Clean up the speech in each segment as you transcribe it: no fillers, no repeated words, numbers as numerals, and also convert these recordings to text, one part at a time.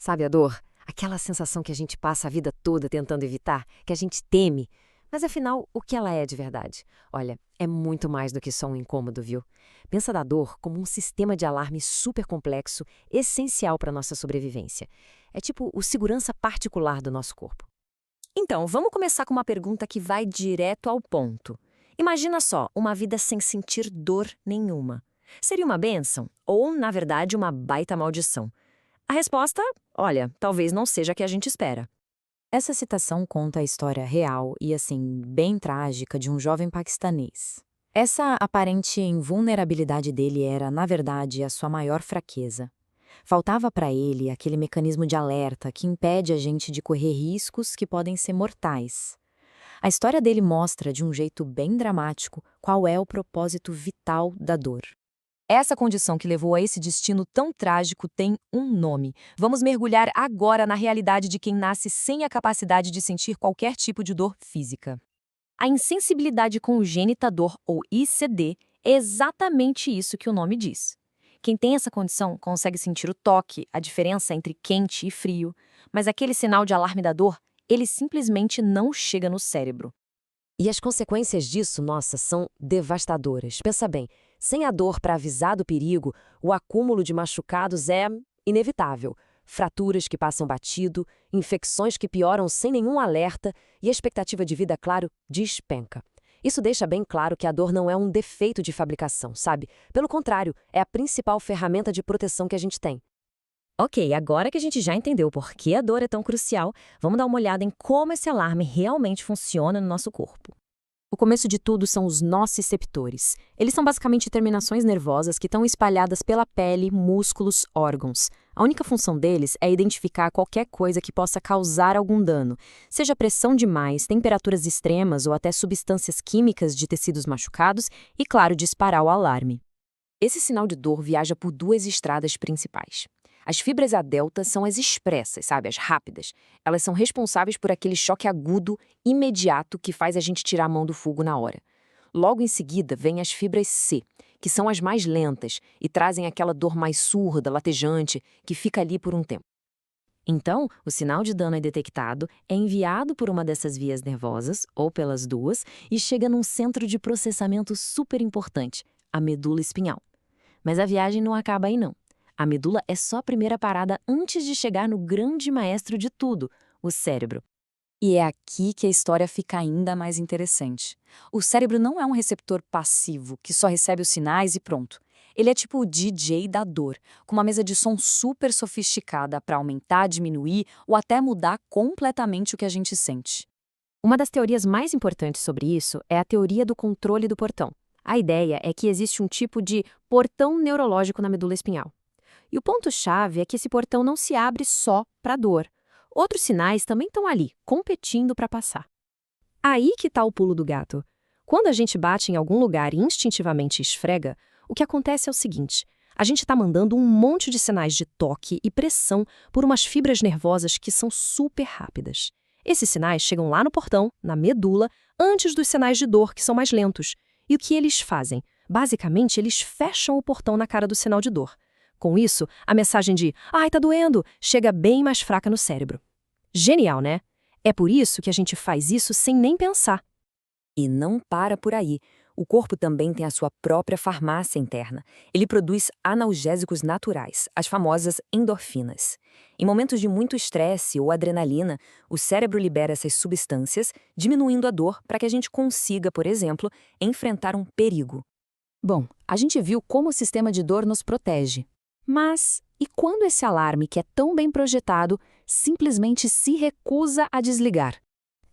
Sabe a dor? Aquela sensação que a gente passa a vida toda tentando evitar, que a gente teme. Mas afinal, o que ela é de verdade? Olha, é muito mais do que só um incômodo, viu? Pensa da dor como um sistema de alarme super complexo, essencial para nossa sobrevivência. É tipo o segurança particular do nosso corpo. Então, vamos começar com uma pergunta que vai direto ao ponto. Imagina só, uma vida sem sentir dor nenhuma. Seria uma bênção? Ou, na verdade, uma baita maldição? A resposta, olha, talvez não seja a que a gente espera. Essa citação conta a história real e, assim, bem trágica de um jovem paquistanês. Essa aparente invulnerabilidade dele era, na verdade, a sua maior fraqueza. Faltava para ele aquele mecanismo de alerta que impede a gente de correr riscos que podem ser mortais. A história dele mostra, de um jeito bem dramático, qual é o propósito vital da dor. Essa condição que levou a esse destino tão trágico tem um nome. Vamos mergulhar agora na realidade de quem nasce sem a capacidade de sentir qualquer tipo de dor física. A insensibilidade congênita à dor, ou ICD, é exatamente isso que o nome diz. Quem tem essa condição consegue sentir o toque, a diferença entre quente e frio, mas aquele sinal de alarme da dor, ele simplesmente não chega no cérebro. E as consequências disso, nossa, são devastadoras. Pensa bem, sem a dor para avisar do perigo, o acúmulo de machucados é inevitável. Fraturas que passam batido, infecções que pioram sem nenhum alerta e a expectativa de vida, claro, despenca. Isso deixa bem claro que a dor não é um defeito de fabricação, sabe? Pelo contrário, é a principal ferramenta de proteção que a gente tem. Ok, agora que a gente já entendeu por que a dor é tão crucial, vamos dar uma olhada em como esse alarme realmente funciona no nosso corpo. O começo de tudo são os nociceptores. Eles são basicamente terminações nervosas que estão espalhadas pela pele, músculos, órgãos. A única função deles é identificar qualquer coisa que possa causar algum dano, seja pressão demais, temperaturas extremas ou até substâncias químicas de tecidos machucados e, claro, disparar o alarme. Esse sinal de dor viaja por duas estradas principais. As fibras A delta são as expressas, sabe, as rápidas. Elas são responsáveis por aquele choque agudo, imediato, que faz a gente tirar a mão do fogo na hora. Logo em seguida, vêm as fibras C, que são as mais lentas e trazem aquela dor mais surda, latejante, que fica ali por um tempo. Então, o sinal de dano é detectado, é enviado por uma dessas vias nervosas, ou pelas duas, e chega num centro de processamento super importante, a medula espinhal. Mas a viagem não acaba aí não. A medula é só a primeira parada antes de chegar no grande maestro de tudo, o cérebro. E é aqui que a história fica ainda mais interessante. O cérebro não é um receptor passivo, que só recebe os sinais e pronto. Ele é tipo o DJ da dor, com uma mesa de som super sofisticada para aumentar, diminuir ou até mudar completamente o que a gente sente. Uma das teorias mais importantes sobre isso é a teoria do controle do portão. A ideia é que existe um tipo de portão neurológico na medula espinhal. E o ponto-chave é que esse portão não se abre só para a dor. Outros sinais também estão ali, competindo para passar. Aí que está o pulo do gato. Quando a gente bate em algum lugar e instintivamente esfrega, o que acontece é o seguinte: a gente está mandando um monte de sinais de toque e pressão por umas fibras nervosas que são super rápidas. Esses sinais chegam lá no portão, na medula, antes dos sinais de dor, que são mais lentos. E o que eles fazem? Basicamente, eles fecham o portão na cara do sinal de dor. Com isso, a mensagem de "ai, tá doendo" chega bem mais fraca no cérebro. Genial, né? É por isso que a gente faz isso sem nem pensar. E não para por aí. O corpo também tem a sua própria farmácia interna. Ele produz analgésicos naturais, as famosas endorfinas. Em momentos de muito estresse ou adrenalina, o cérebro libera essas substâncias, diminuindo a dor para que a gente consiga, por exemplo, enfrentar um perigo. Bom, a gente viu como o sistema de dor nos protege. Mas e quando esse alarme, que é tão bem projetado, simplesmente se recusa a desligar?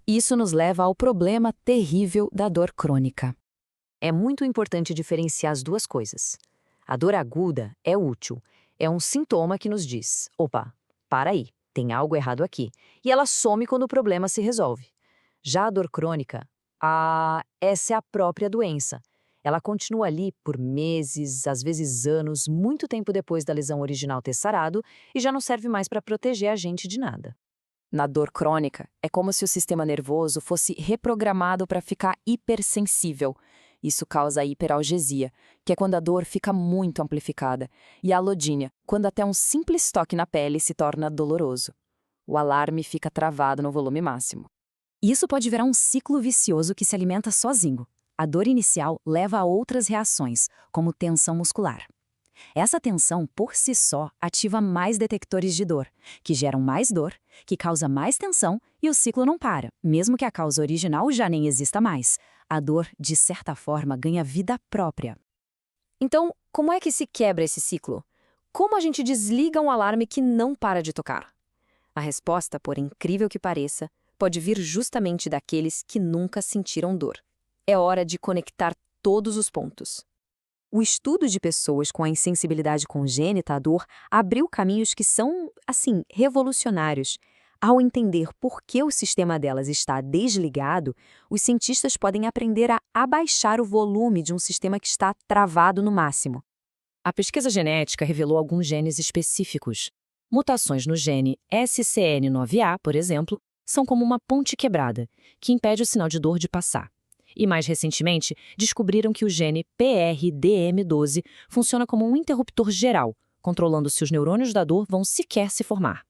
Isso nos leva ao problema terrível da dor crônica. É muito importante diferenciar as duas coisas. A dor aguda é útil, é um sintoma que nos diz: opa, para aí, tem algo errado aqui. E ela some quando o problema se resolve. Já a dor crônica, essa é a própria doença. Ela continua ali por meses, às vezes anos, muito tempo depois da lesão original ter sarado e já não serve mais para proteger a gente de nada. Na dor crônica, é como se o sistema nervoso fosse reprogramado para ficar hipersensível. Isso causa hiperalgesia, que é quando a dor fica muito amplificada, e a alodínia, quando até um simples toque na pele se torna doloroso. O alarme fica travado no volume máximo. Isso pode virar um ciclo vicioso que se alimenta sozinho. A dor inicial leva a outras reações, como tensão muscular. Essa tensão, por si só, ativa mais detectores de dor, que geram mais dor, que causa mais tensão e o ciclo não para, mesmo que a causa original já nem exista mais. A dor, de certa forma, ganha vida própria. Então, como é que se quebra esse ciclo? Como a gente desliga um alarme que não para de tocar? A resposta, por incrível que pareça, pode vir justamente daqueles que nunca sentiram dor. É hora de conectar todos os pontos. O estudo de pessoas com a insensibilidade congênita à dor abriu caminhos que são, assim, revolucionários. Ao entender por que o sistema delas está desligado, os cientistas podem aprender a abaixar o volume de um sistema que está travado no máximo. A pesquisa genética revelou alguns genes específicos. Mutações no gene SCN9A, por exemplo, são como uma ponte quebrada, que impede o sinal de dor de passar. E mais recentemente, descobriram que o gene PRDM12 funciona como um interruptor geral, controlando se os neurônios da dor vão sequer se formar.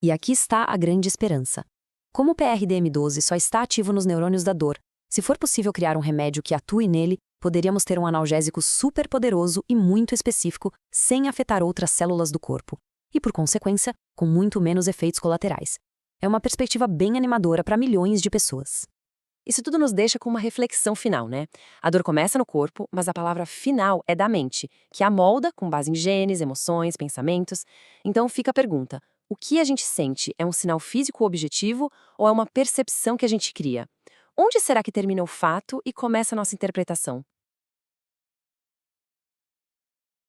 E aqui está a grande esperança. Como o PRDM12 só está ativo nos neurônios da dor, se for possível criar um remédio que atue nele, poderíamos ter um analgésico superpoderoso e muito específico, sem afetar outras células do corpo. E, por consequência, com muito menos efeitos colaterais. É uma perspectiva bem animadora para milhões de pessoas. Isso tudo nos deixa com uma reflexão final, né? A dor começa no corpo, mas a palavra final é da mente, que a molda com base em genes, emoções, pensamentos. Então fica a pergunta: o que a gente sente é um sinal físico objetivo ou é uma percepção que a gente cria? Onde será que termina o fato e começa a nossa interpretação?